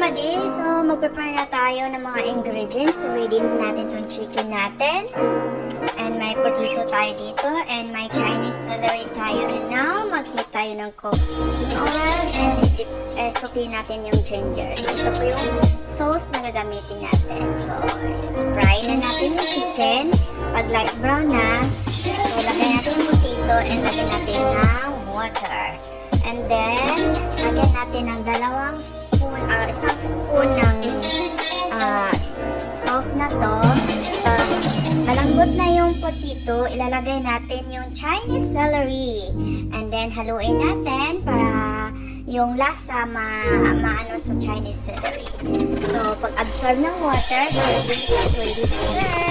Madi! So, mag-prepare na tayo ng mga ingredients. So, ready natin itong chicken natin. And may potato tayo dito. And may Chinese celery tayo. And now, mag-heat tayo ng cooking oil. And saute natin yung ginger. So, ito po yung sauce na gagamitin natin. So, fry na natin yung chicken. Pag light brown na, so, lagay natin yung potato and lagay natin ng water. And then, lagyan natin ng isang spoon ng sauce na to. Malambot na yung potato, ilalagay natin yung Chinese celery. And then, haluin natin para yung lasa maano sa Chinese celery. So, pag-absorb ng water, so this is ready to serve.